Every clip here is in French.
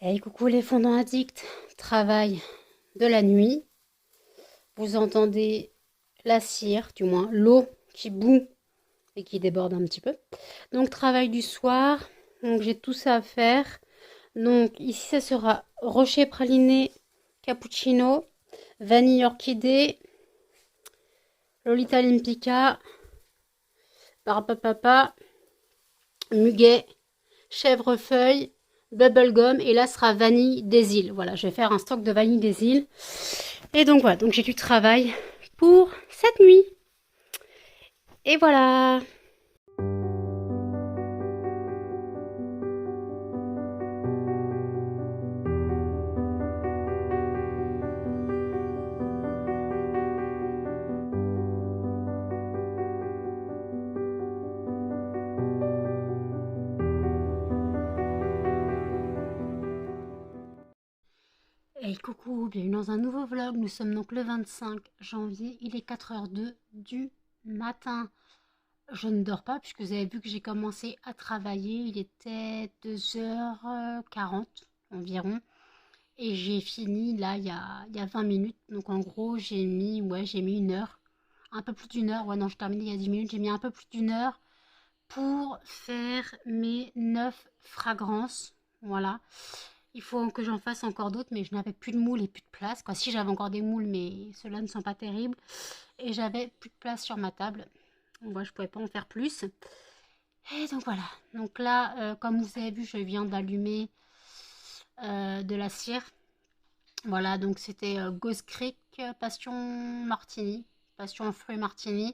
Hey, coucou les fondants addicts, travail de la nuit. Vous entendez la cire, du moins l'eau qui bout et qui déborde un petit peu. Donc travail du soir, donc j'ai tout ça à faire. Donc ici ça sera rocher praliné, cappuccino, vanille orchidée, Lolita Olympica, Barbapapa, muguet, chèvrefeuille, bubblegum et là sera vanille des îles. Voilà, je vais faire un stock de vanille des îles. Et donc voilà, donc j'ai du travail pour cette nuit. Et voilà. Hey coucou, bienvenue dans un nouveau vlog. Nous sommes donc le 25 janvier, il est 4h02 du matin. Je ne dors pas puisque vous avez vu que j'ai commencé à travailler, il était 2h40 environ. Et j'ai fini là il y a 20 minutes, donc en gros j'ai mis une heure, un peu plus d'une heure, ouais non je terminais il y a 10 minutes, j'ai mis un peu plus d'une heure pour faire mes 9 fragrances, voilà. Il faut que j'en fasse encore d'autres, mais je n'avais plus de moules et plus de place. Quoi. Si j'avais encore des moules, mais ceux-là ne sont pas terribles. Et j'avais plus de place sur ma table. Donc voilà, je ne pouvais pas en faire plus. Et donc voilà. Donc là, comme vous avez vu, je viens d'allumer de la cire. Voilà, donc c'était Ghost Creek Passion Martini. Passion fruit martini.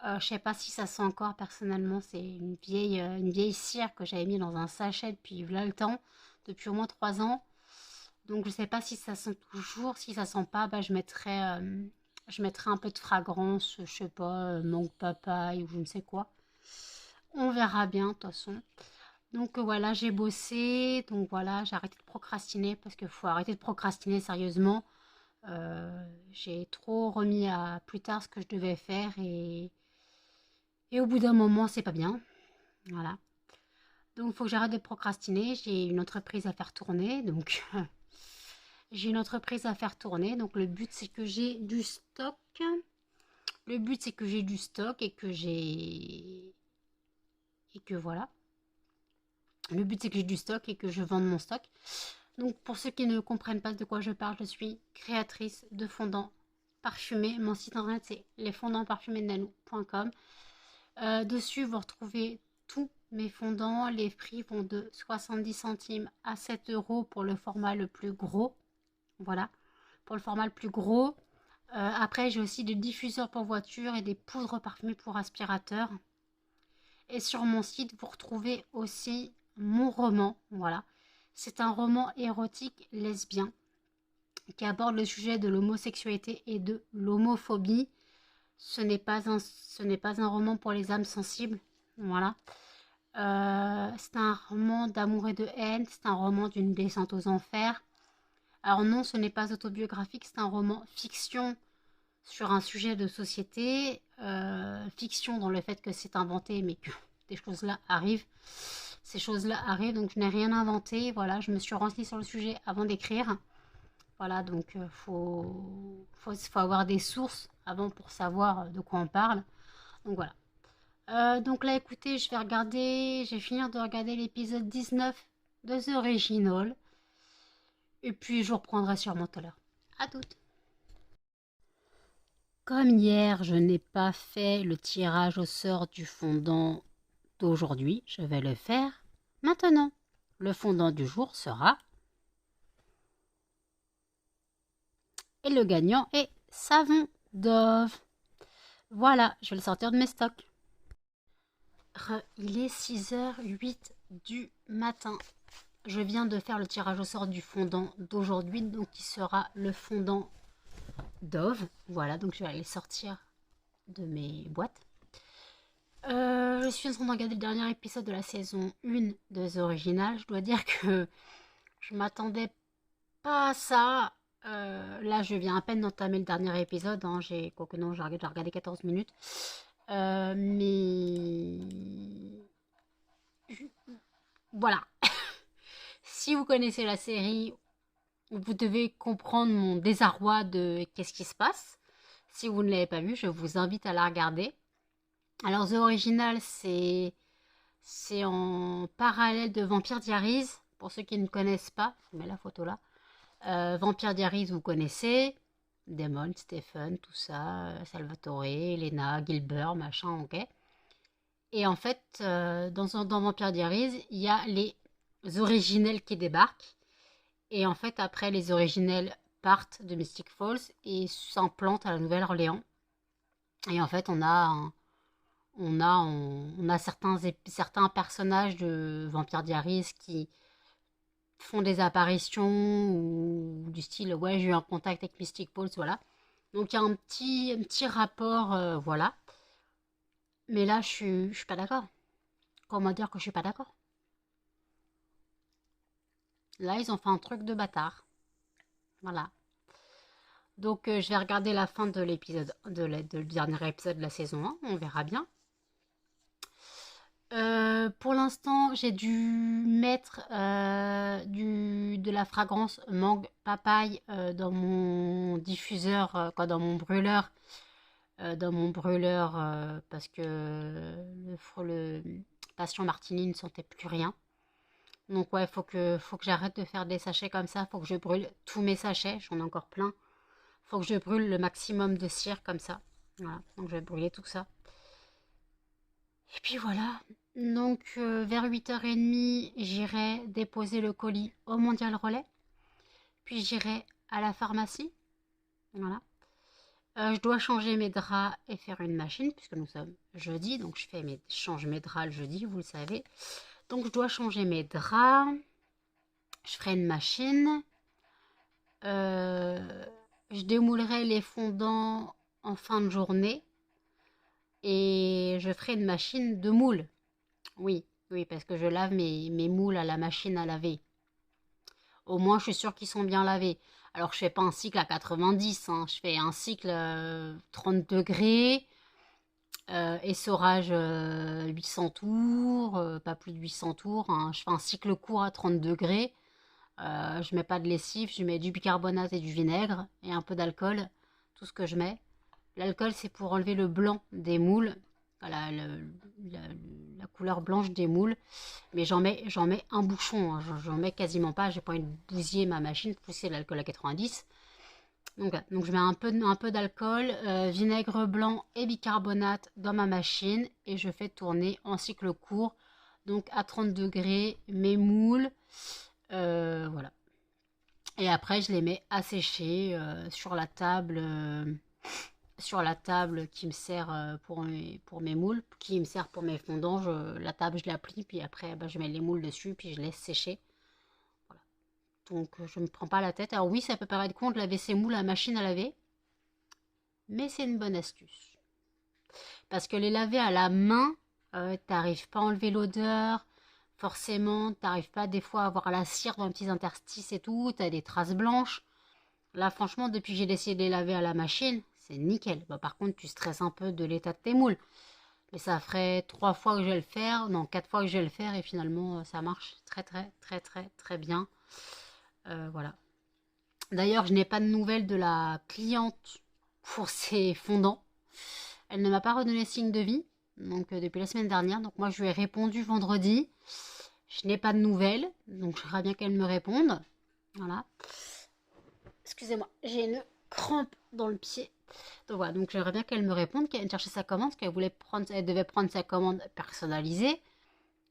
Je sais pas si ça sent encore personnellement. C'est une vieille cire que j'avais mis dans un sachet depuis là le temps. Depuis au moins 3 ans. Donc je sais pas si ça sent toujours, si ça sent pas, bah, je mettrai un peu de fragrance, je sais pas, mangue papaye ou je ne sais quoi. On verra bien de toute façon. Donc voilà, j'ai bossé, donc voilà, j'ai arrêté de procrastiner parce qu'il faut arrêter de procrastiner sérieusement. J'ai trop remis à plus tard ce que je devais faire et au bout d'un moment, c'est pas bien. Voilà. Donc il faut que j'arrête de procrastiner. J'ai une entreprise à faire tourner, donc j'ai une entreprise à faire tourner, donc le but c'est que j'ai du stock. Le but c'est que j'ai du stock et que voilà. Le but c'est que j'ai du stock et que je vende mon stock. Donc pour ceux qui ne comprennent pas de quoi je parle, je suis créatrice de fondants parfumés. Mon site internet c'est lesfondantsparfumésdenanou.com. Dessus vous retrouvez tous mes fondants. Les prix vont de 70 centimes à 7 € pour le format le plus gros. Voilà, pour le format le plus gros. Après, j'ai aussi des diffuseurs pour voiture et des poudres parfumées pour aspirateur. Et sur mon site, vous retrouvez aussi mon roman. Voilà, c'est un roman érotique lesbien qui aborde le sujet de l'homosexualité et de l'homophobie. Ce n'est pas un roman pour les âmes sensibles. Voilà. C'est un roman d'amour et de haine. C'est un roman d'une descente aux enfers. Alors non, ce n'est pas autobiographique, c'est un roman fiction sur un sujet de société, fiction dans le fait que c'est inventé, mais que des choses-là arrivent. Ces choses-là arrivent, donc je n'ai rien inventé. Voilà, je me suis renseignée sur le sujet avant d'écrire. Voilà, donc faut avoir des sources avant pour savoir de quoi on parle. Donc voilà. Donc là, écoutez, je vais finir de regarder l'épisode 19 de The Original. Et puis, je reprendrai sûrement tout à l'heure. À toutes. Comme hier, je n'ai pas fait le tirage au sort du fondant d'aujourd'hui, je vais le faire maintenant. Le fondant du jour sera... Et le gagnant est Savon Dove. Voilà, je vais le sortir de mes stocks. Il est 6h08 du matin. Je viens de faire le tirage au sort du fondant d'aujourd'hui, donc qui sera le fondant Dove. Voilà, donc je vais aller sortir de mes boîtes. Je suis en train de regarder le dernier épisode de la saison 1 de The Original. Je dois dire que je m'attendais pas à ça. Là, je viens à peine d'entamer le dernier épisode. Hein. Quoique non, j'ai regardé 14 minutes. Mais... Voilà. Si vous connaissez la série, vous devez comprendre mon désarroi de qu'est-ce qui se passe. Si vous ne l'avez pas vu, je vous invite à la regarder. Alors, The Original, c'est en parallèle de Vampire Diaries. Pour ceux qui ne connaissent pas, je vous mets la photo là. Vampire Diaries, vous connaissez. Damon, Stephen, tout ça. Salvatore, Elena, Gilbert, machin, ok. Et en fait, dans Vampire Diaries, il y a les originels qui débarquent. Et en fait, après, les originels partent de Mystic Falls et s'implantent à la Nouvelle-Orléans. Et en fait, on a certains personnages de Vampire Diaries qui font des apparitions ou du style ouais j'ai eu un contact avec Mystic Falls, voilà. Donc il y a un petit rapport, voilà. Mais là je suis pas d'accord. Comment dire que je suis pas d'accord? Là ils ont fait un truc de bâtard. Voilà. Donc je vais regarder la fin de l'épisode de le dernier épisode de la saison 1, on verra bien. Pour l'instant, j'ai dû mettre de la fragrance mangue papaye dans mon diffuseur, quoi, dans mon brûleur, parce que le patient Martini ne sentait plus rien. Donc ouais, faut que j'arrête de faire des sachets comme ça. Faut que je brûle tous mes sachets. J'en ai encore plein. Faut que je brûle le maximum de cire comme ça. Voilà. Donc je vais brûler tout ça. Et puis voilà. Donc vers 8h30, j'irai déposer le colis au Mondial Relais. Puis j'irai à la pharmacie. Voilà. Je dois changer mes draps et faire une machine, puisque nous sommes jeudi. Donc je change mes draps le jeudi, vous le savez. Donc je dois changer mes draps. Je ferai une machine. Je démoulerai les fondants en fin de journée. Et je ferai une machine de moule. Oui, oui, parce que je lave mes moules à la machine à laver. Au moins, je suis sûre qu'ils sont bien lavés. Alors, je fais pas un cycle à 90, hein. Je fais un cycle 30 degrés, essorage 800 tours, pas plus de 800 tours, hein. Je fais un cycle court à 30 degrés. Je mets pas de lessive, je mets du bicarbonate et du vinaigre et un peu d'alcool, tout ce que je mets. L'alcool, c'est pour enlever le blanc des moules, voilà, la couleur blanche des moules. Mais j'en mets un bouchon, hein. J'en mets quasiment pas. J'ai pas envie de bousiller ma machine, pousser l'alcool à 90. Donc, voilà. Donc je mets un peu d'alcool, vinaigre blanc et bicarbonate dans ma machine et je fais tourner en cycle court, donc à 30 degrés, mes moules. Voilà. Et après, je les mets à sécher sur la table qui me sert pour mes moules, qui me sert pour mes fondants. La table, je la plie, puis après, je mets les moules dessus, puis je laisse sécher. Voilà. Donc, je ne me prends pas la tête. Alors oui, ça peut paraître con de laver ses moules à la machine à laver, mais c'est une bonne astuce. Parce que les laver à la main, t'arrives pas à enlever l'odeur. Forcément, t'arrives pas des fois à avoir la cire dans les petits interstices et tout. T'as des traces blanches. Là, franchement, depuis que j'ai essayé de les laver à la machine, c'est nickel. Bah, par contre, tu stresses un peu de l'état de tes moules. Mais ça ferait 3 fois que je vais le faire, non, 4 fois que je vais le faire et finalement, ça marche très, très, très, très, très bien. Voilà. D'ailleurs, je n'ai pas de nouvelles de la cliente pour ces fondants. Elle ne m'a pas redonné signe de vie, donc depuis la semaine dernière. Donc moi, je lui ai répondu vendredi. Je n'ai pas de nouvelles, donc j'aimerais bien qu'elle me réponde. Voilà. Excusez-moi, j'ai une crampe dans le pied. Donc voilà, donc j'aimerais bien qu'elle me réponde, qu'elle cherchait sa commande, parce elle devait prendre sa commande personnalisée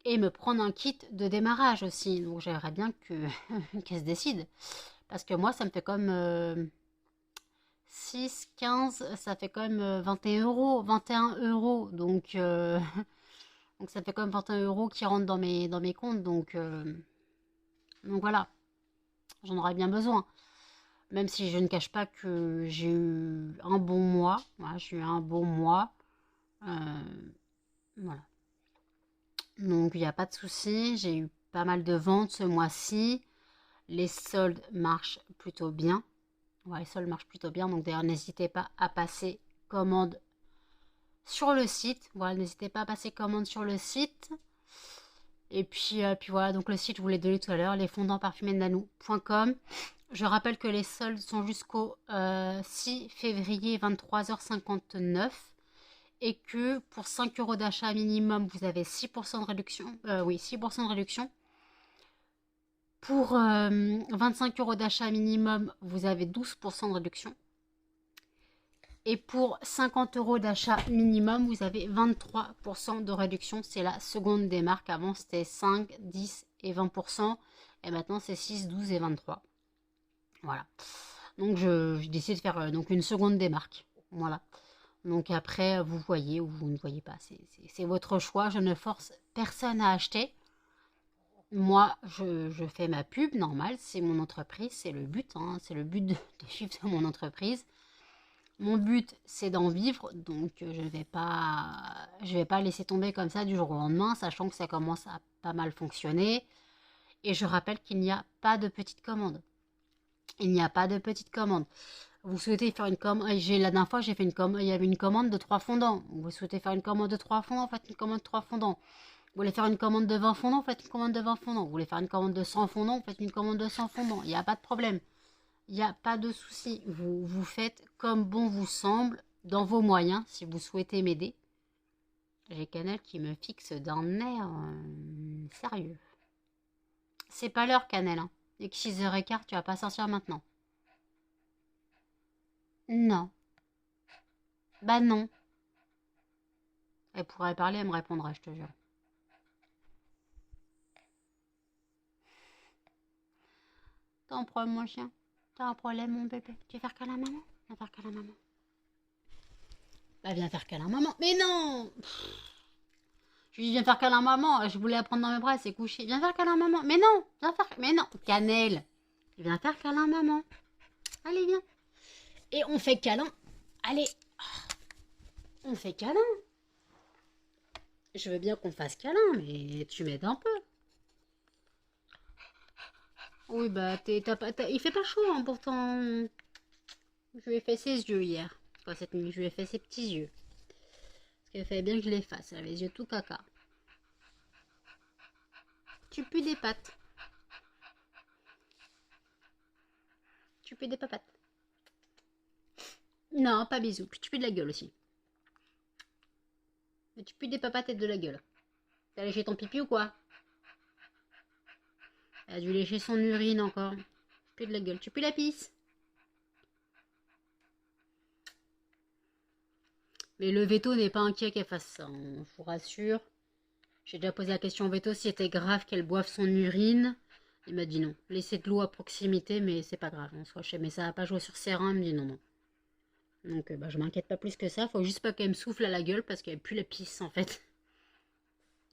et me prendre un kit de démarrage aussi. Donc j'aimerais bien qu'elle se décide. Parce que moi, ça me fait comme 6, 15, ça fait quand même 21 euros. 21 euros. Donc, donc ça fait quand même 21 euros qui rentrent dans mes comptes. Donc voilà, j'en aurais bien besoin. Même si je ne cache pas que j'ai eu un bon mois. Voilà, j'ai eu un bon mois. Euh, voilà. Donc il n'y a pas de souci. J'ai eu pas mal de ventes ce mois-ci. Les soldes marchent plutôt bien. Ouais, les soldes marchent plutôt bien. Donc d'ailleurs, n'hésitez pas à passer commande sur le site. Voilà, n'hésitez pas à passer commande sur le site. Et puis voilà, donc le site, je vous l'ai donné tout à l'heure, lesfondantparfumés.com. Je rappelle que les soldes sont jusqu'au 6 février 23h59 et que pour 5 euros d'achat minimum, vous avez 6% de réduction. Oui, 6% de réduction. Pour 25 euros d'achat minimum, vous avez 12% de réduction. Et pour 50 euros d'achat minimum, vous avez 23% de réduction. C'est la seconde des marques. Avant, c'était 5, 10 et 20%. Et maintenant, c'est 6, 12 et 23. Voilà. Donc, je décide de faire donc une seconde des marques. Voilà. Donc après, vous voyez ou vous ne voyez pas. C'est votre choix. Je ne force personne à acheter. Moi, je fais ma pub, normal. C'est mon entreprise. C'est le but. Hein, c'est le but de vivre de mon entreprise. Mon but, c'est d'en vivre, donc je vais pas laisser tomber comme ça du jour au lendemain, sachant que ça commence à pas mal fonctionner. Et je rappelle qu'il n'y a pas de petite commande. Il n'y a pas de petite commande. Vous souhaitez faire une commande, la dernière fois j'ai fait une commande, il y avait une commande de 3 fondants. Vous souhaitez faire une commande de 3 fondants, faites une commande de 3 fondants. Vous voulez faire une commande de 20 fondants, faites une commande de 20 fondants. Vous voulez faire une commande de 100 fondants, faites une commande de 100 fondants. Il n'y a pas de problème. Il n'y a pas de souci. Vous faites comme bon vous semble, dans vos moyens, si vous souhaitez m'aider. J'ai Canel qui me fixe d'un air sérieux. C'est pas l'heure, Canel. Hein. Et que 6h15, tu vas pas sortir maintenant. Non. Bah non. Elle pourrait parler, elle me répondra, je te jure. T'as un problème, mon chien? T'as un problème, mon bébé? Tu veux faire câlin à maman? Viens faire câlin à maman. Bah viens faire câlin à maman. Mais non! Je lui dis, viens faire câlin à maman. Je voulais la prendre dans mes bras, elle s'est couchée. Viens faire câlin à maman. Mais non, viens faire. Mais non, Cannelle. Viens faire câlin à maman. Allez, viens. Et on fait câlin. Allez. On fait câlin. Je veux bien qu'on fasse câlin, mais tu m'aides un peu. Oui, bah, il fait pas chaud, hein, pourtant. Je lui ai fait ses yeux hier. Enfin, cette nuit, je lui ai fait ses petits yeux. Parce qu'il fallait bien que je les fasse. Elle avait les yeux tout caca. Tu pues des pattes. Tu pues des papates. Non, pas bisous. Puis tu pues de la gueule aussi. Mais tu pues des papates et de la gueule. T'as léché ton pipi ou quoi? Elle a dû lécher son urine encore. Tu pues de la gueule. Tu pues la pisse. Mais le veto n'est pas inquiet qu'elle fasse ça, hein, je vous rassure. J'ai déjà posé la question au veto si c'était grave qu'elle boive son urine. Il m'a dit non. Laissez de l'eau à proximité, mais c'est pas grave. On se mais ça va pas jouer sur ses reins. Il me dit non, non. Donc bah, je m'inquiète pas plus que ça. Faut juste pas qu'elle me souffle à la gueule parce qu'elle pue la pisse en fait.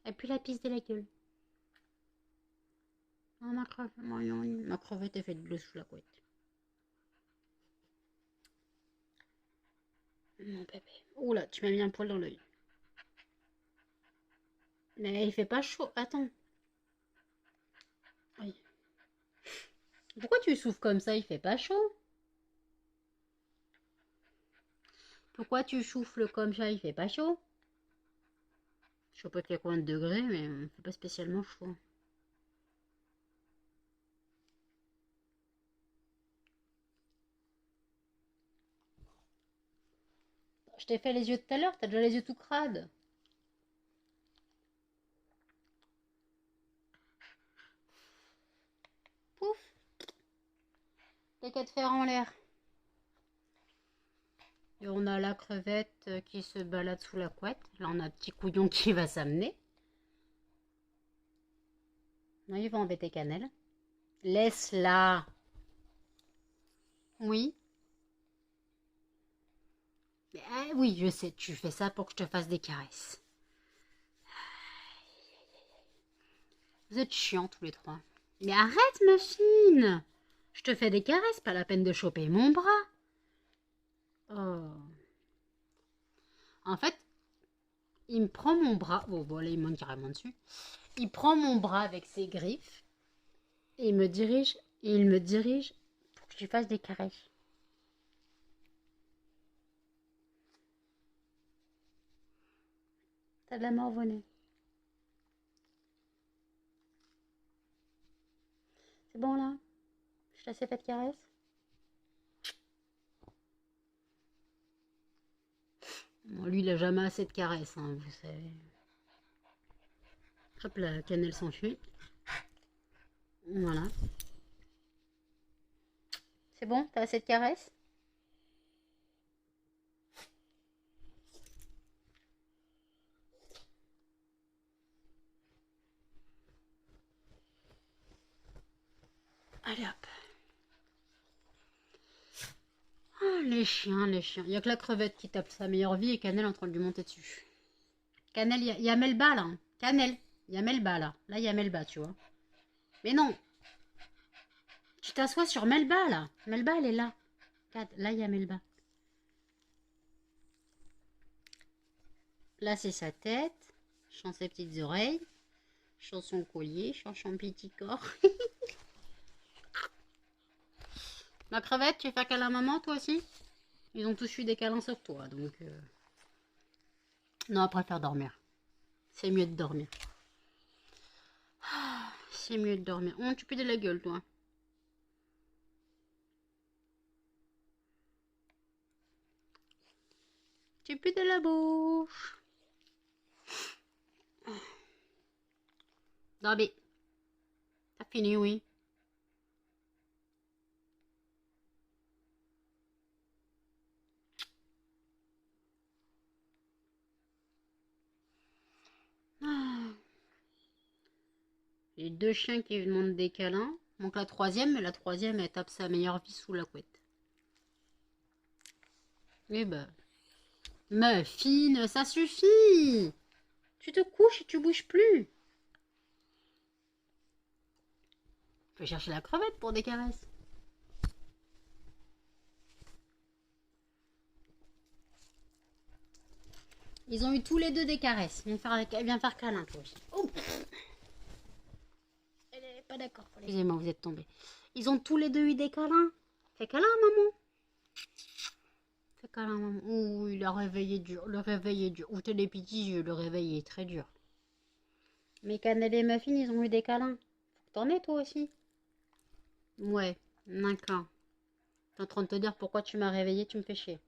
Elle pue la pisse de la gueule. Oh, ma crevette est faite bleue sous la couette. Mon bébé. Oula, tu m'as mis un poil dans l'œil. Mais il fait pas chaud. Attends. Oui. Pourquoi tu souffles comme ça? Il fait pas chaud. Pourquoi tu souffles comme ça? Il fait pas chaud. Je sais pas qu'il y a combien de degrés, mais il fait pas spécialement chaud. Je t'ai fait les yeux tout à l'heure, t'as déjà les yeux tout crades. Pouf. T'as qu'à te faire en l'air. Et on a la crevette qui se balade sous la couette. Là, on a un petit couillon qui va s'amener. Non, il va embêter Cannelle. Laisse-la. Oui. Oui, je sais, tu fais ça pour que je te fasse des caresses. Vous êtes chiants tous les trois. Mais arrête, ma fine. Je te fais des caresses, pas la peine de choper mon bras. Oh. En fait, il me prend mon bras. Bon, voilà, il monte carrément dessus. Il prend mon bras avec ses griffes. Et il me dirige pour que je lui fasse des caresses. T'as de la morvonnée. C'est bon là? Je t'ai assez fait de caresses? Bon, lui, il a jamais assez de caresses, hein, vous savez. Hop, la cannelle s'enfuit. Voilà. C'est bon? T'as assez de caresses? Allez hop. Ah, les chiens, les chiens. Il n'y a que la crevette qui tape sa meilleure vie et Cannelle est en train de lui monter dessus. Cannelle, il y a Melba là. Cannelle, il y a Melba là. Là, il y a Melba, tu vois. Mais non. Tu t'assois sur Melba là. Melba, elle est là. Là, il y a Melba. Là, c'est sa tête. Chant ses petites oreilles. Chant son collier. Chant son petit corps. Ma crevette, tu veux faire câlin à maman, toi aussi? Ils ont tous eu des câlins sur toi, donc... Non, elle préfère dormir. C'est mieux de dormir. C'est mieux de dormir. Oh, tu pues de la gueule, toi. Tu pues de la bouche. Dormez. T'as fini, oui. J'ai deux chiens qui demandent des câlins. Donc la troisième, mais la troisième, elle tape sa meilleure vie sous la couette. Eh ben, Muffine, ça suffit. Tu te couches et tu bouges plus. Je vais chercher la crevette pour des caresses. Ils ont eu tous les deux des caresses. Viens faire câlin, toi aussi. Oh. Elle est pas d'accord. Excusez-moi, vous êtes tombés. Ils ont tous les deux eu des câlins. Fais câlin, maman. Fais câlin, maman. Ouh, il a réveillé dur. Le réveil est dur. Ouh, t'es les petits yeux. Le réveil est très dur. Mais Cannelle et Muffin, ils ont eu des câlins. Faut que t'en aies, toi aussi. Ouais, d'accord. T'es en train de te dire pourquoi tu m'as réveillé, tu me fais chier.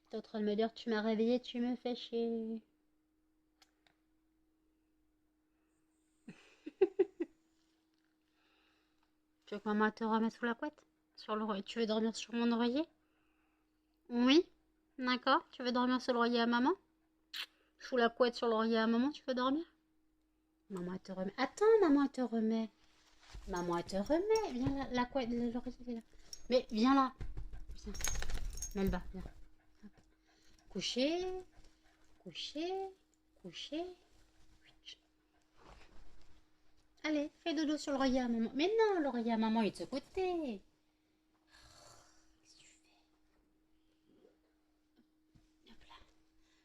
T'es en train de me dire tu m'as réveillé, tu me fais chier. Tu veux que maman te remette sous la couette? Tu veux dormir sur mon oreiller? Oui, d'accord. Tu veux dormir sur l'oreiller à maman? Sous la couette sur l'oreiller à maman, tu veux dormir? Maman, elle te remet. Attends, maman, elle te remet. Maman, elle te remet. Viens là, la couette, l'oreiller est là. Mais viens là. Viens. Melba, viens. Coucher, coucher, coucher. Allez, fais dodo sur l'oreiller à maman. Mais non, l'oreiller à maman il est de ce côté.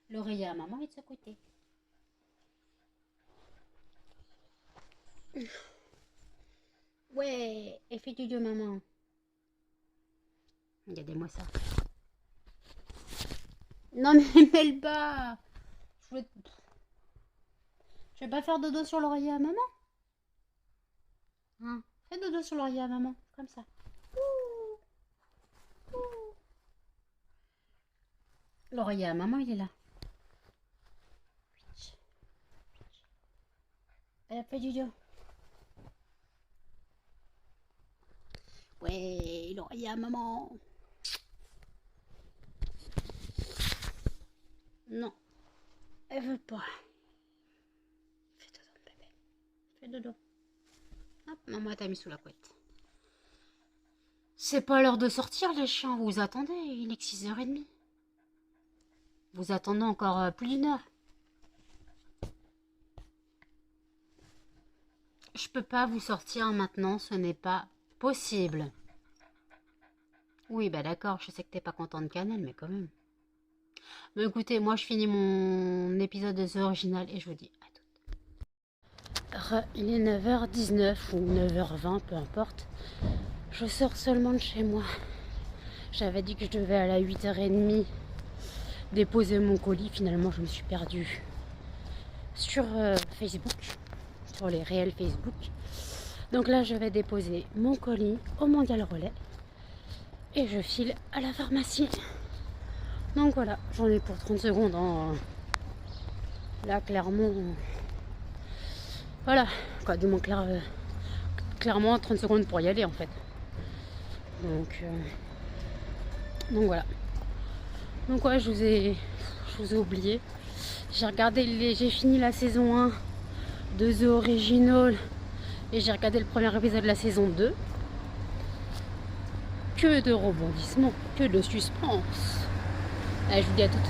L'oreiller à maman est de ce côté. Ouais, et fais dodo maman. Regardez-moi ça. Non mais Melba, tu veux pas faire dodo sur l'oreiller à maman? Hein? Fais dodo sur l'oreiller à maman, comme ça. L'oreiller à maman, il est là. Elle a fait du dos. Ouais, l'oreiller à maman. Non, elle veut pas. Fais dodo, bébé. Fais dodo. Hop, maman t'a mis sous la couette. C'est pas l'heure de sortir, les chiens. Vous attendez, il est que 6h30. Vous attendez encore plus d'une heure. Je peux pas vous sortir maintenant, ce n'est pas possible. Oui, bah d'accord, je sais que t'es pas content de Cannelle, mais quand même. Mais écoutez, moi je finis mon épisode de The Original et je vous dis à toutes. Il est 9h19 ou 9h20, peu importe. Je sors seulement de chez moi. J'avais dit que je devais aller à 8h30 déposer mon colis. Finalement, je me suis perdue sur Facebook, sur les réels Facebook. Donc là, je vais déposer mon colis au Mondial Relais et je file à la pharmacie. Donc voilà, j'en ai pour 30 secondes. Hein. Là, clairement, voilà, quoi, du moins clairement 30 secondes pour y aller en fait. Donc voilà. Donc ouais, je vous ai oublié. J'ai fini la saison 1 de The Original et j'ai regardé le premier épisode de la saison 2. Que de rebondissements, que de suspense. Allez, je vous dis à toutes.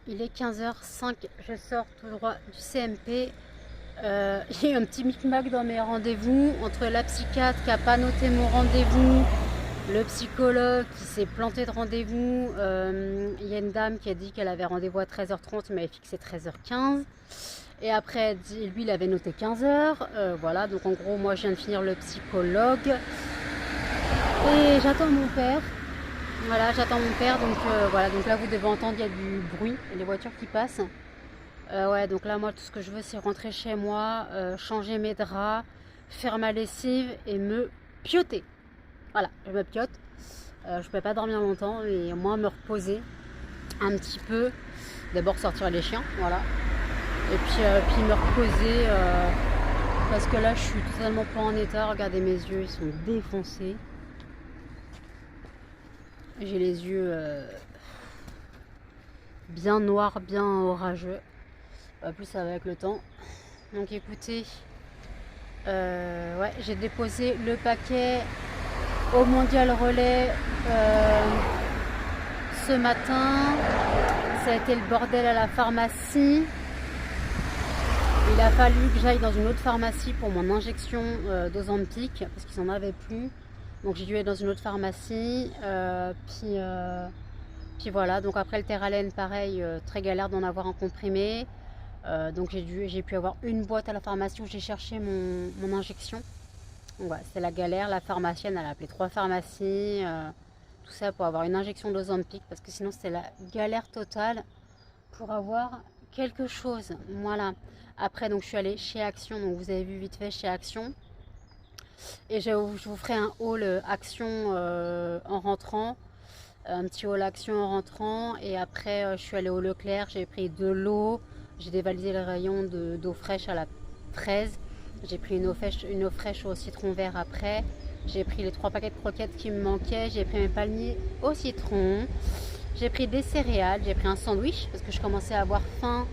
Il est 15h05, je sors tout droit du CMP. J'ai eu un petit micmac dans mes rendez-vous entre la psychiatre qui n'a pas noté mon rendez-vous, le psychologue qui s'est planté de rendez-vous. Il y a une dame qui a dit qu'elle avait rendez-vous à 13h30, il m'avait fixé 13h15. Et après, lui, il avait noté 15h. Voilà, donc en gros, moi, je viens de finir le psychologue. Et j'attends mon père. Voilà, j'attends mon père. Donc voilà, donc là, vous devez entendre, il y a du bruit, il y a des voitures qui passent. Ouais, donc là, moi, tout ce que je veux, c'est rentrer chez moi, changer mes draps, faire ma lessive et me pioter. Voilà, je me piote. Je ne pouvais pas dormir longtemps et au moins me reposer un petit peu. D'abord sortir les chiens, voilà. Et puis me reposer parce que là je suis totalement pas en état. Regardez mes yeux, ils sont défoncés. J'ai les yeux bien noirs, bien orageux. Plus avec le temps. Donc écoutez, ouais, j'ai déposé le paquet au Mondial Relais ce matin. Ça a été le bordel à la pharmacie. Il a fallu que j'aille dans une autre pharmacie pour mon injection d'Ozempic parce qu'ils n'en avaient plus. Donc j'ai dû aller dans une autre pharmacie. Puis voilà, donc après le Terralen, pareil, très galère d'en avoir un comprimé. Donc j'ai pu avoir une boîte à la pharmacie où j'ai cherché mon injection. Donc voilà, c'était la galère. La pharmacienne, elle a appelé 3 pharmacies. Tout ça pour avoir une injection d'Ozempic parce que sinon c'était la galère totale pour avoir quelque chose. Voilà. Après, donc je suis allée chez Action. Donc vous avez vu vite fait chez Action. Et je vous ferai un haul Action en rentrant. Un petit haul Action en rentrant. Et après, je suis allée au Leclerc. J'ai pris de l'eau. J'ai dévalisé le rayon d'eau fraîche à la fraise. J'ai pris une eau fraîche au citron vert après. J'ai pris les 3 paquets de croquettes qui me manquaient. J'ai pris mes palmiers au citron. J'ai pris des céréales. J'ai pris un sandwich parce que je commençais à avoir faim.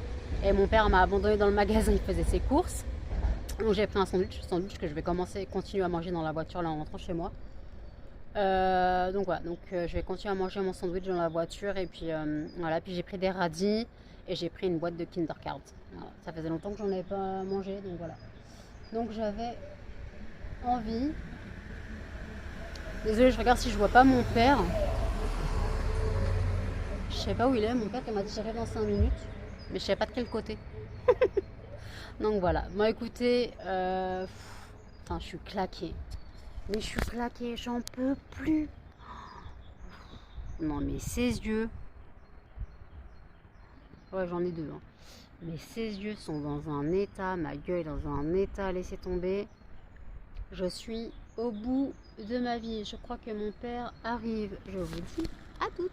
Et mon père m'a abandonné dans le magasin. Il faisait ses courses. Donc j'ai pris un sandwich que je vais continuer à manger dans la voiture là en rentrant chez moi. Donc voilà, je vais continuer à manger mon sandwich dans la voiture. Et puis voilà, puis j'ai pris des radis. Et j'ai pris une boîte de Kinder Cards. Voilà. Ça faisait longtemps que j'en avais pas mangé. Donc voilà. Donc j'avais envie. Désolée, je regarde si je vois pas mon père. Je sais pas où il est. Mon père il m'a dit j'arrive dans 5 minutes. Mais je sais pas de quel côté. Donc voilà. Bon écoutez. Putain, je suis claquée. Mais je suis claquée. J'en peux plus. Non mais ses yeux. Ouais, j'en ai 2. Hein. Mais ses yeux sont dans un état. Ma gueule est dans un état. Laissez tomber. Je suis au bout de ma vie. Je crois que mon père arrive. Je vous dis à toutes.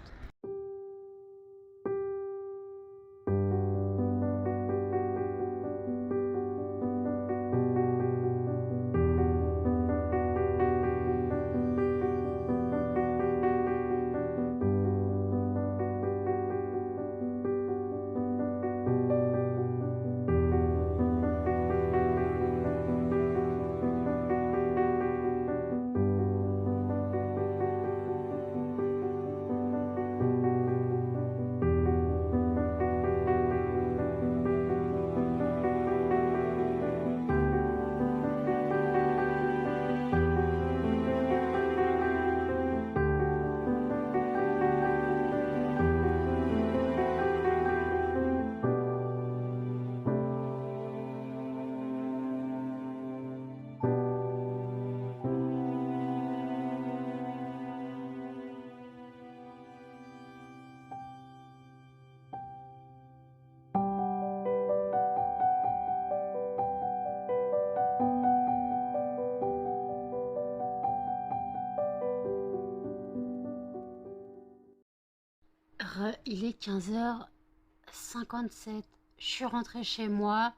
Il est 15h57. Je suis rentrée chez moi.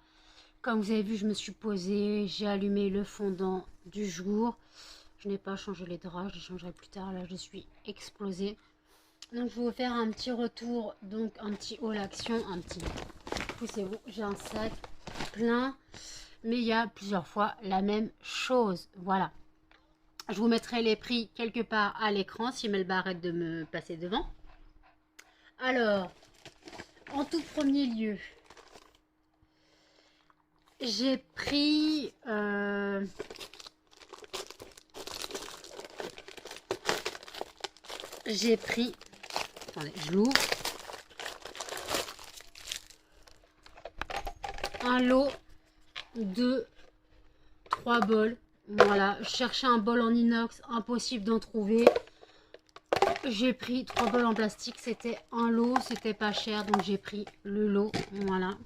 Comme vous avez vu, je me suis posée. J'ai allumé le fondant du jour. Je n'ai pas changé les draps. Je les changerai plus tard. Là, je suis explosée. Donc, je vais vous faire un petit retour. Donc, un petit haul action. Un petit... Poussez-vous. J'ai un sac plein. Mais il y a plusieurs fois la même chose. Voilà. Je vous mettrai les prix quelque part à l'écran si Melba arrête de me passer devant. Alors, en tout premier lieu, j'ai pris attendez, je l'ouvre, un lot de 3 bols. Voilà, je cherchais un bol en inox, impossible d'en trouver. J'ai pris 3 bols en plastique, c'était un lot, c'était pas cher, donc j'ai pris le lot, voilà.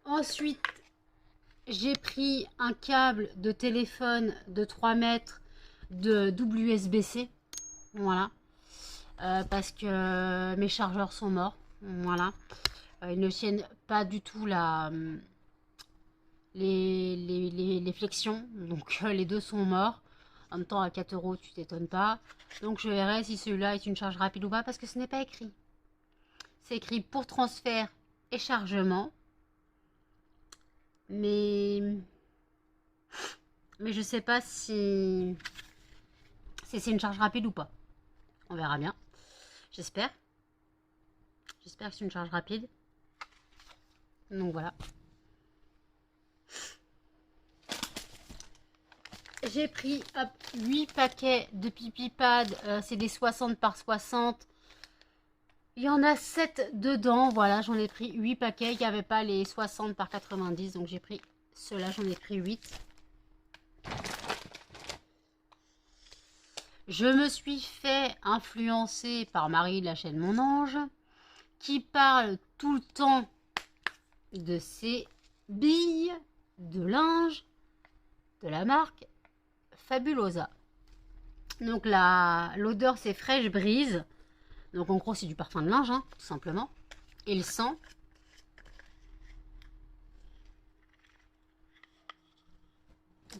Ensuite, J'ai pris un câble de téléphone de 3 mètres de WSB-C. Voilà. Parce que mes chargeurs sont morts. Voilà. Ils ne tiennent pas du tout les flexions. Donc les deux sont morts. En même temps, à 4 euros, tu t'étonnes pas. Donc je verrai si celui-là est une charge rapide ou pas, parce que ce n'est pas écrit. C'est écrit pour transfert et chargement. Mais je sais pas si c'est une charge rapide ou pas. On verra bien. J'espère. J'espère que c'est une charge rapide. Donc voilà. J'ai pris 8 paquets de pipi pad. C'est des 60 par 60. Il y en a 7 dedans. Voilà, j'en ai pris 8 paquets. Il n'y avait pas les 60 par 90. Donc j'ai pris ceux-là, j'en ai pris 8. Je me suis fait influencer par Marie de la chaîne Mon Ange, qui parle tout le temps de ces billes de linge de la marque Fabulosa. Donc l'odeur c'est fraîche brise. Donc en gros c'est du parfum de linge, hein, tout simplement. Et le sent.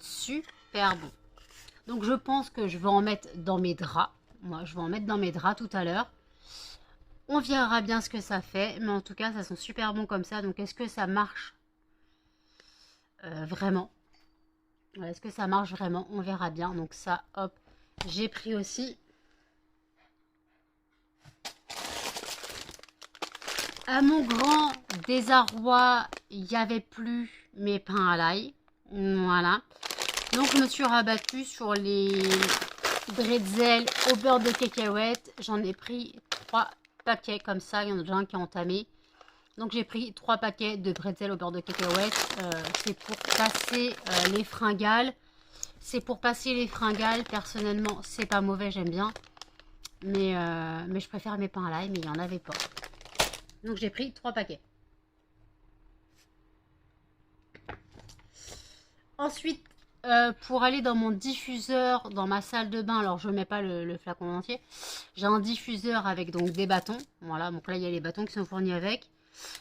Super bon. Donc je pense que je vais en mettre dans mes draps. Moi je vais en mettre dans mes draps tout à l'heure. On verra bien ce que ça fait. Mais en tout cas ça sent super bon comme ça. Donc est-ce que ça marche vraiment? Est-ce que ça marche vraiment? On verra bien. Donc ça, hop, j'ai pris aussi. À mon grand désarroi, il n'y avait plus mes pains à l'ail. Voilà. Donc je me suis rabattue sur les bretzels au beurre de cacahuète. J'en ai pris 3 paquets comme ça. Il y en a déjà un qui est entamé. Donc j'ai pris 3 paquets de bretzels au beurre de cacahuète. C'est pour passer les fringales. C'est pour passer les fringales. Personnellement, c'est pas mauvais, j'aime bien. Mais je préfère mes pains à l'ail, mais il n'y en avait pas. Donc j'ai pris 3 paquets. Ensuite, pour aller dans mon diffuseur, dans ma salle de bain, alors je ne mets pas le flacon entier. J'ai un diffuseur avec donc des bâtons. Voilà, donc là il y a les bâtons qui sont fournis avec.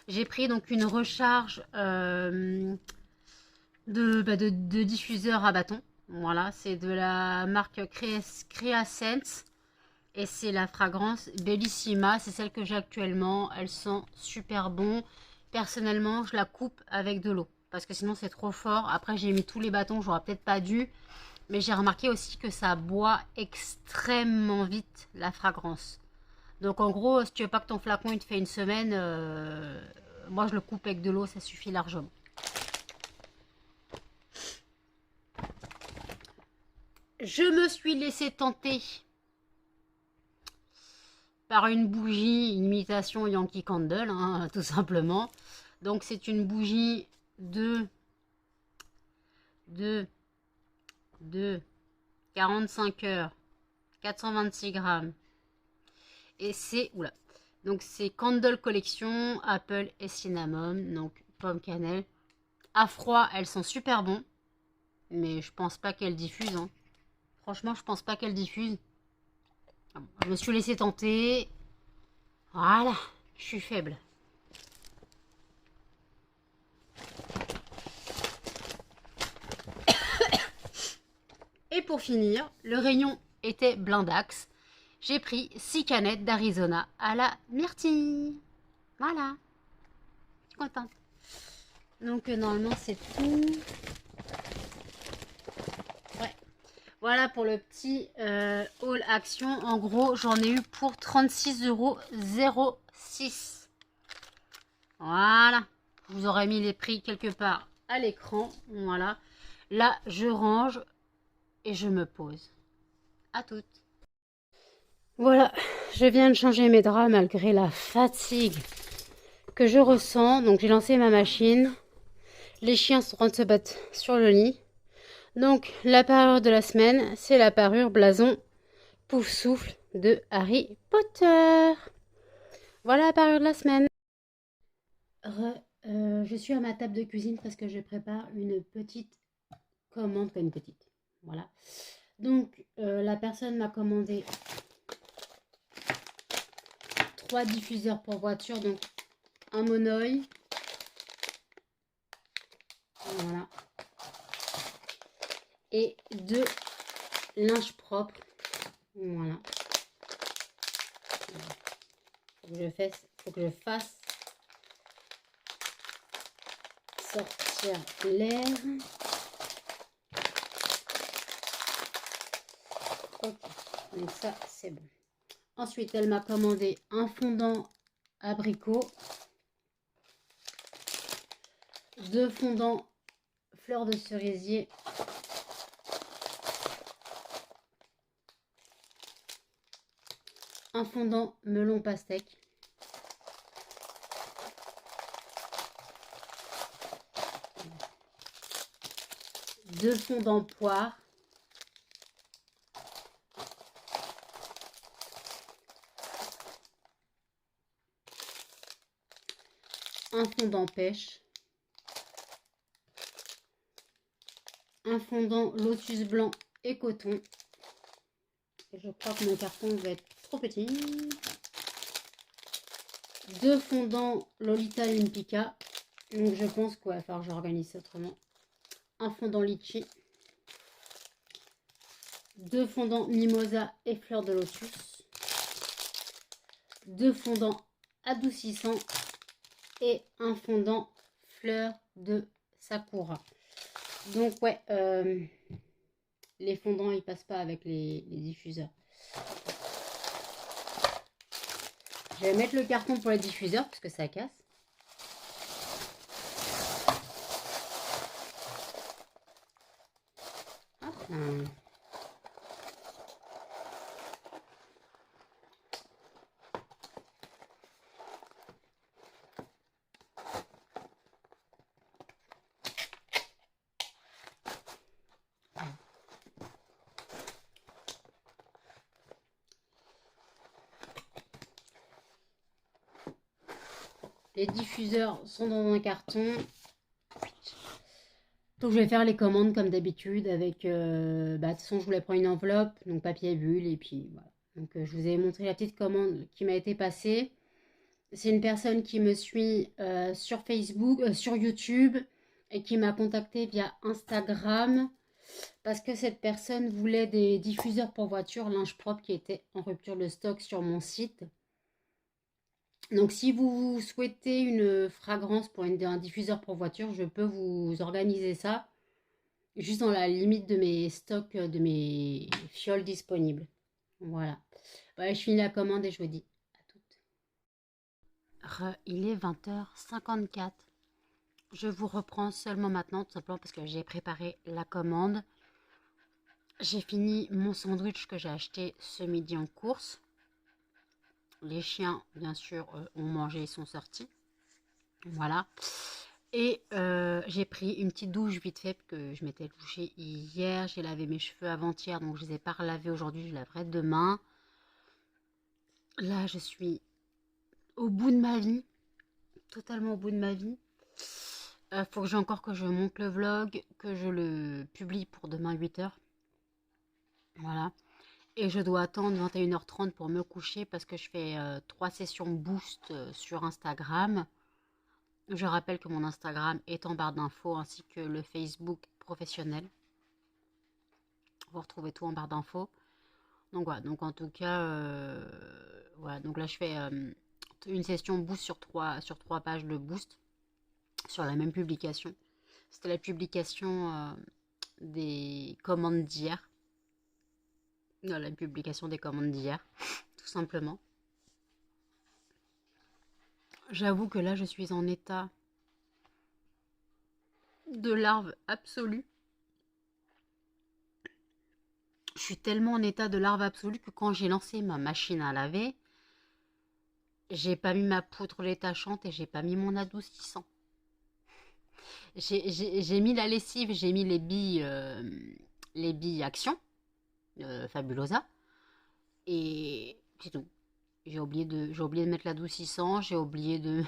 J'ai pris donc une recharge de diffuseur à bâton. Voilà, c'est de la marque Creasense. Et c'est la fragrance Bellissima. C'est celle que j'ai actuellement. Elle sent super bon. Personnellement, je la coupe avec de l'eau. Parce que sinon, c'est trop fort. Après, j'ai mis tous les bâtons. J'aurais peut-être pas dû. Mais j'ai remarqué aussi que ça boit extrêmement vite la fragrance. Donc, en gros, si tu veux pas que ton flacon il te fait une semaine, moi, je le coupe avec de l'eau. Ça suffit largement. Je me suis laissé tenter par une bougie, une imitation Yankee Candle, hein, tout simplement. Donc c'est une bougie de 45 heures, 426 grammes. Et c'est, oula, donc c'est Candle Collection, Apple et Cinnamon, donc pomme cannelle. À froid, elles sont super bon, mais je pense pas qu'elles diffusent. Hein. Franchement, je pense pas qu'elles diffusent. Je me suis laissé tenter. Voilà, je suis faible. Et pour finir, le rayon était blindax. J'ai pris 6 canettes d'Arizona à la myrtille. Voilà. Je suis contente. Donc normalement c'est tout. Ouais. Voilà pour le petit haul action. En gros, j'en ai eu pour 36,06 €. Voilà. Je vous aurais mis les prix quelque part à l'écran. Voilà. Là, je range et je me pose. À toutes. Voilà, je viens de changer mes draps malgré la fatigue que je ressens. Donc j'ai lancé ma machine. Les chiens sont en train de se battre sur le lit. Donc la parure de la semaine, c'est la parure blason Pouf Souffle de Harry Potter. Voilà la parure de la semaine. Je suis à ma table de cuisine parce que je prépare une petite commande, pas une petite. Voilà. Donc, la personne m'a commandé 3 diffuseurs pour voiture. Donc, un monoeil. Voilà. Et 2 linges propres. Voilà. Faut que je fasse sortir l'air. Ok, donc ça c'est bon. Ensuite, elle m'a commandé un fondant abricot, 2 fondants fleurs de cerisier, un fondant melon pastèque, deux fondants poire, un fondant pêche, un fondant lotus blanc et coton. Et je crois que mon carton va être trop petit. 2 fondants Lolita Olympica. Donc je pense qu'il va falloir que j'organise ça autrement. Un fondant litchi. 2 fondants mimosa et fleurs de lotus. 2 fondants adoucissants. Et un fondant fleurs de sakura. Donc ouais, les fondants ils passent pas avec les diffuseurs. Je vais mettre le carton pour les diffuseurs parce que ça casse. Hop là. Les diffuseurs sont dans un carton. Donc je vais faire les commandes comme d'habitude avec... de toute façon je voulais prendre une enveloppe, donc papier bulle et puis voilà. Donc je vous ai montré la petite commande qui m'a été passée. C'est une personne qui me suit sur Facebook, sur YouTube et qui m'a contacté via Instagram parce que cette personne voulait des diffuseurs pour voiture linge propre qui étaient en rupture de stock sur mon site. Donc si vous souhaitez une fragrance pour un diffuseur pour voiture, je peux vous organiser ça juste dans la limite de mes stocks, de mes fioles disponibles. Voilà. Bah, je finis la commande et je vous dis à toutes. Il est 20h54. Je vous reprends seulement maintenant, tout simplement parce que j'ai préparé la commande. J'ai fini mon sandwich que j'ai acheté ce midi en course. Les chiens, bien sûr, ont mangé et sont sortis. Voilà. Et j'ai pris une petite douche vite fait, que je m'étais douchée hier. J'ai lavé mes cheveux avant-hier, donc je les ai pas relavés aujourd'hui. Je laverai demain. Là, je suis au bout de ma vie. Totalement au bout de ma vie. Faut que j'ai encore que je monte le vlog, que je le publie pour demain 8h. Voilà. Et je dois attendre 21h30 pour me coucher parce que je fais 3 sessions boost sur Instagram. Je rappelle que mon Instagram est en barre d'infos ainsi que le Facebook professionnel. Vous retrouvez tout en barre d'infos. Donc voilà, donc en tout cas, voilà, donc là je fais une session boost sur 3 pages de boost sur la même publication. C'était la publication des commandes d'hier. La publication des commandes d'hier, tout simplement. J'avoue que là, je suis en état de larve absolue. Je suis tellement en état de larve absolue que quand j'ai lancé ma machine à laver, j'ai pas mis ma poudre détachante et j'ai pas mis mon adoucissant. J'ai mis la lessive, j'ai mis les billes Action, Fabulosa, et c'est tout. J'ai oublié de mettre l'adoucissant, j'ai oublié de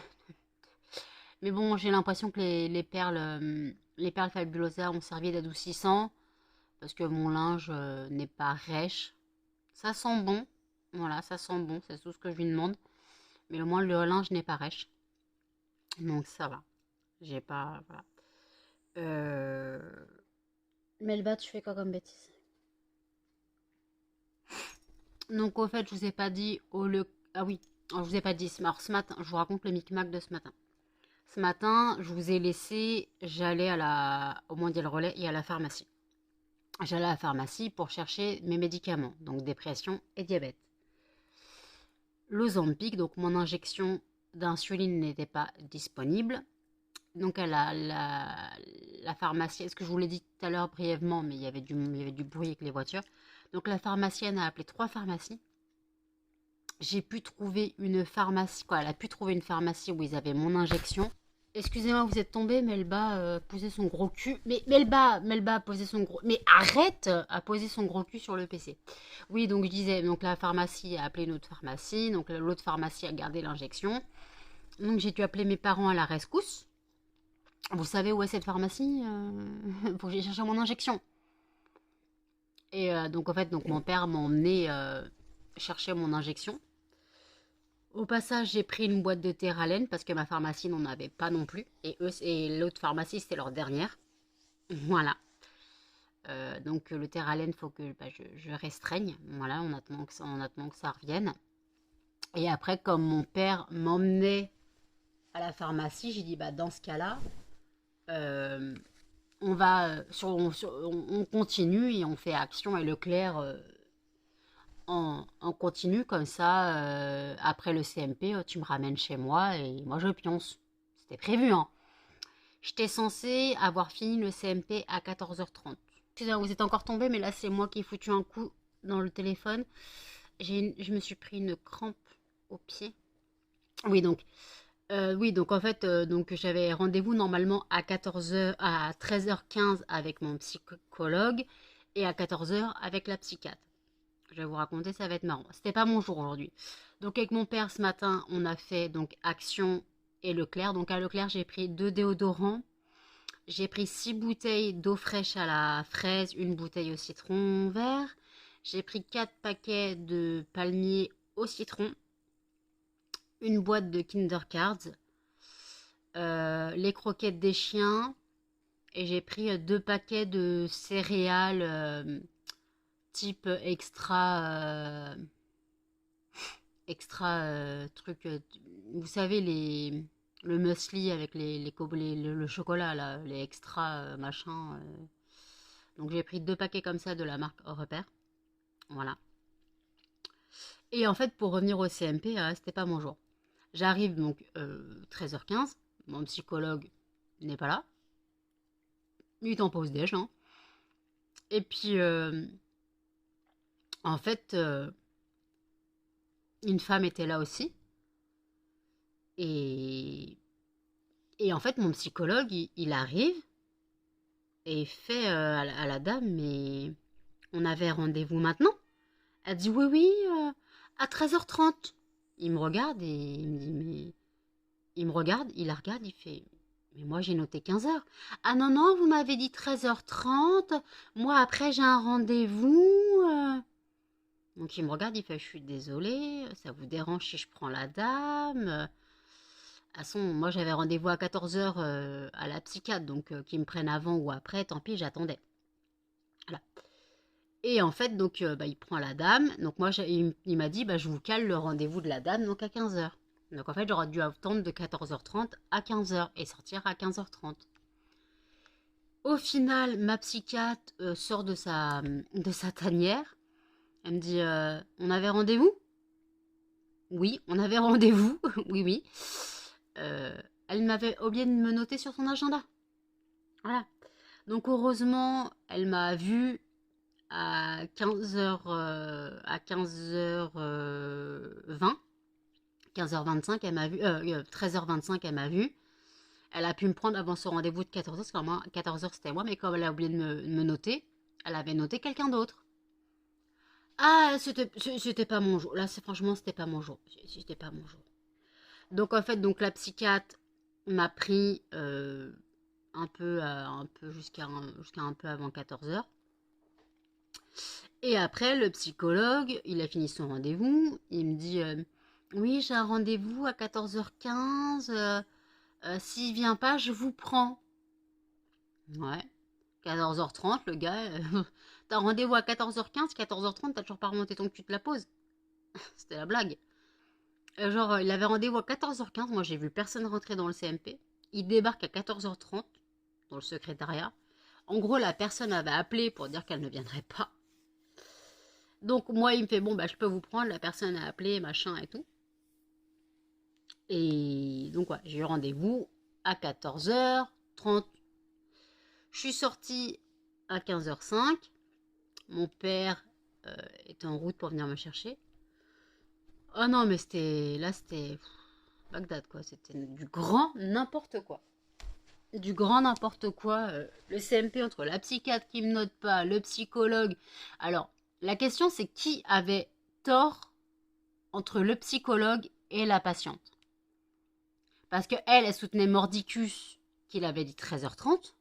Mais bon, j'ai l'impression que les perles Fabulosa ont servi d'adoucissant parce que mon linge n'est pas rêche. Ça sent bon, voilà, ça sent bon, c'est tout ce que je lui demande. Mais au moins le linge n'est pas rêche. Donc ça va. J'ai pas. Voilà. Euh... Melba, tu fais quoi comme bêtise? Donc au fait, je vous ai pas dit au lieu. Ah oui, alors, je vous ai pas dit. Alors ce matin, je vous raconte le micmac de ce matin. Ce matin, je vous ai laissé. J'allais au Mondial Relais et à la pharmacie. J'allais à la pharmacie pour chercher mes médicaments, donc dépression et diabète. L'Ozempic, donc mon injection d'insuline n'était pas disponible. Donc à la pharmacienne, ce que je vous l'ai dit tout à l'heure brièvement, mais il y avait du bruit avec les voitures. Donc la pharmacienne a appelé 3 pharmacies. J'ai pu trouver une pharmacie, quoi, elle a pu trouver une pharmacie où ils avaient mon injection. Excusez-moi, vous êtes tombé, Melba posait son gros cul. Mais Melba a posé son gros... Mais arrête à poser son gros cul sur le PC. Oui, donc je disais, donc la pharmacie a appelé une autre pharmacie, donc l'autre pharmacie a gardé l'injection. Donc j'ai dû appeler mes parents à la rescousse. Vous savez où est cette pharmacie pour que j'aille chercher mon injection. Et donc en fait, donc mon père m'a emmené chercher mon injection. Au passage, j'ai pris une boîte de Terralène parce que ma pharmacie n'en avait pas non plus. Et l'autre pharmacie, c'était leur dernière. Voilà. Donc le Terralène, il faut que je restreigne. Voilà, en attendant que ça revienne. Et après, comme mon père m'emmenait à la pharmacie, j'ai dit, bah dans ce cas-là, on va on continue et on fait Action et Leclerc en continu comme ça. Après le CMP, tu me ramènes chez moi et moi je pionce. C'était prévu, hein. J'étais censée avoir fini le CMP à 14h30. Excusez-moi, vous êtes encore tombé, mais là c'est moi qui ai foutu un coup dans le téléphone. Je me suis pris une crampe au pied. Oui, donc en fait, donc j'avais rendez-vous normalement à 14h, à 13h15 avec mon psychologue et à 14h avec la psychiatre. Je vais vous raconter, ça va être marrant. C'était pas mon jour aujourd'hui. Donc avec mon père ce matin, on a fait donc Action et Leclerc. Donc à Leclerc, j'ai pris 2 déodorants. J'ai pris 6 bouteilles d'eau fraîche à la fraise, une bouteille au citron vert. J'ai pris 4 paquets de palmiers au citron, une boîte de Kinder Cards, les croquettes des chiens, et j'ai pris 2 paquets de céréales type extra truc, vous savez, le muesli avec le chocolat, là, les extra machin. Donc j'ai pris 2 paquets comme ça de la marque Repère. Voilà. Et en fait, pour revenir au CMP, c'était pas mon jour. J'arrive donc 13h15, mon psychologue n'est pas là. Il est en pause déj, hein. Et puis, en fait, une femme était là aussi. Et, et en fait, mon psychologue, il arrive et il fait à la dame, mais on avait rendez-vous maintenant. Elle dit oui, oui, à 13h30. Il me regarde et il me dit, mais... Il me regarde, il la regarde, il fait, mais moi j'ai noté 15h. Ah non, non, vous m'avez dit 13h30. Moi après j'ai un rendez-vous. Donc il me regarde, il fait, je suis désolée, ça vous dérange si je prends la dame? De toute façon, moi j'avais rendez-vous à 14h à la psychiatre, donc qu'ils me prennent avant ou après, tant pis, j'attendais. Voilà. Et en fait, donc il prend la dame. Donc moi, il m'a dit, je vous cale le rendez-vous de la dame, donc à 15h. Donc en fait, j'aurais dû attendre de 14h30 à 15h et sortir à 15h30. Au final, ma psychiatre sort de sa tanière. Elle me dit, on avait rendez-vous? Oui, on avait rendez-vous. Oui, oui. Elle m'avait oublié de me noter sur son agenda. Voilà. Donc heureusement, elle m'a vue à 15h, à 15h20. 15h25, elle m'a vu, 13h25, elle m'a vu. Elle a pu me prendre avant son rendez-vous de 14h, parce que normalement, 14h c'était moi, mais comme elle a oublié de me noter, elle avait noté quelqu'un d'autre. Ah, c'était pas mon jour. Là, franchement, c'était pas mon jour. C'était pas mon jour. Donc, en fait, donc la psychiatre m'a pris un peu jusqu'à un peu avant 14 h. Et après, le psychologue, il a fini son rendez-vous. Il me dit oui, j'ai un rendez-vous à 14h15. S'il vient pas, je vous prends. Ouais. 14h30, le gars, t'as un rendez-vous à 14h15, 14h30, t'as toujours pas remonté ton cul de la pause. C'était la blague. Genre, il avait rendez-vous à 14h15. Moi, j'ai vu personne rentrer dans le CMP. Il débarque à 14h30 dans le secrétariat. En gros, la personne avait appelé pour dire qu'elle ne viendrait pas. Donc, moi, il me fait, bon, bah, je peux vous prendre. La personne a appelé, machin et tout. Et donc, ouais, j'ai eu rendez-vous à 14h30. Je suis sortie à 15h05. Mon père était en route pour venir me chercher. Oh non, mais c'était Bagdad, quoi. C'était du grand n'importe quoi. Du grand n'importe quoi. Le CMP entre la psychiatre qui me note pas, le psychologue. Alors, la question, c'est qui avait tort entre le psychologue et la patiente? Parce que elle soutenait Mordicus qu'il avait dit 13h30.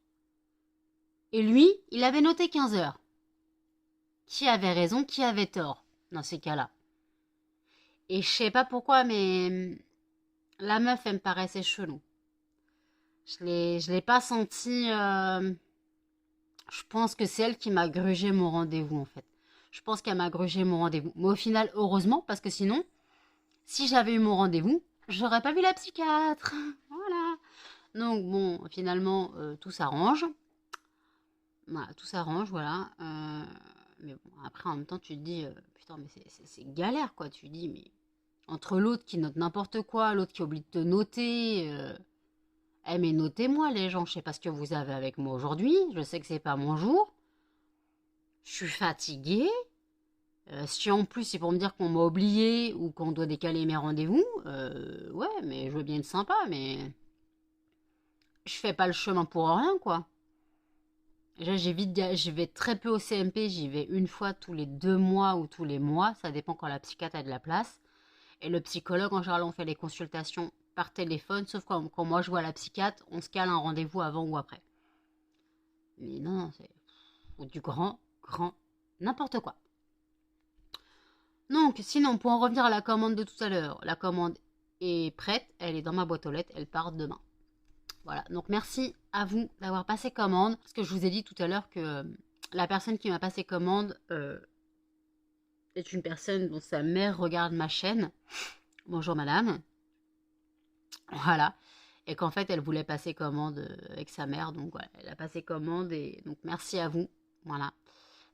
Et lui, il avait noté 15h. Qui avait raison, qui avait tort dans ces cas-là? Et je sais pas pourquoi, mais la meuf, elle me paraissait chelou. Je l'ai pas senti. Je pense que c'est elle qui m'a grugé mon rendez-vous, en fait. Je pense qu'elle m'a grugé mon rendez-vous. Mais au final, heureusement, parce que sinon, si j'avais eu mon rendez-vous, j'aurais pas vu la psychiatre. Voilà. Donc bon, finalement, tout s'arrange. Voilà, tout s'arrange, voilà. Mais bon, après, en même temps, tu te dis, putain, mais c'est galère, quoi. Tu te dis, mais entre l'autre qui note n'importe quoi, l'autre qui oublie de te noter. Eh, mais notez-moi, les gens, je sais pas ce que vous avez avec moi aujourd'hui. Je sais que c'est pas mon jour. Je suis fatiguée. Si en plus c'est pour me dire qu'on m'a oublié ou qu'on doit décaler mes rendez-vous, ouais, mais je veux bien être sympa, mais je fais pas le chemin pour rien, quoi. Déjà, je vais très peu au CMP, j'y vais une fois tous les 2 mois ou tous les mois, ça dépend quand la psychiatre a de la place. Et le psychologue, en général, on fait les consultations par téléphone, sauf quand moi je vois la psychiatre, on se cale un rendez-vous avant ou après. Mais non, c'est du grand n'importe quoi. Donc, sinon, pour en revenir à la commande de tout à l'heure, la commande est prête, elle est dans ma boîte aux lettres, elle part demain. Voilà, donc merci à vous d'avoir passé commande, parce que je vous ai dit tout à l'heure que la personne qui m'a passé commande est une personne dont sa mère regarde ma chaîne. Bonjour madame. Voilà. Et qu'en fait, elle voulait passer commande avec sa mère, donc voilà, elle a passé commande, et donc merci à vous, voilà,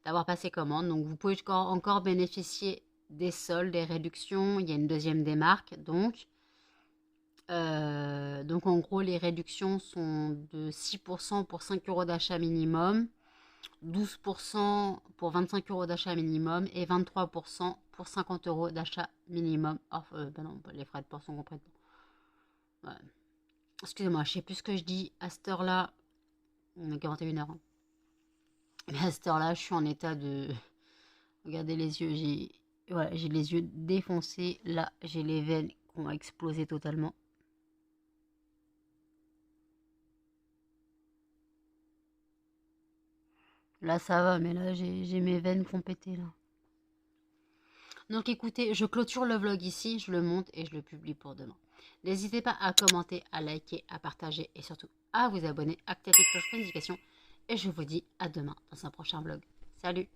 d'avoir passé commande. Donc vous pouvez encore bénéficier des soldes, des réductions. Il y a une deuxième démarque, donc en gros les réductions sont de 6% pour 5 euros d'achat minimum, 12% pour 25 euros d'achat minimum et 23% pour 50 euros d'achat minimum. Oh, ben non, les frais de port sont compris. Ouais. Excusez-moi, je sais plus ce que je dis à cette heure-là. On est 41h. Mais à cette heure-là, je suis en état de... Regardez les yeux, j'ai les yeux défoncés. Là, j'ai les veines qui ont explosé totalement. Là, ça va, mais là, j'ai mes veines qui ont pété, là. Donc, écoutez, je clôture le vlog ici, je le monte et je le publie pour demain. N'hésitez pas à commenter, à liker, à partager et surtout à vous abonner, activer la cloche de notification. Et je vous dis à demain dans un prochain vlog. Salut!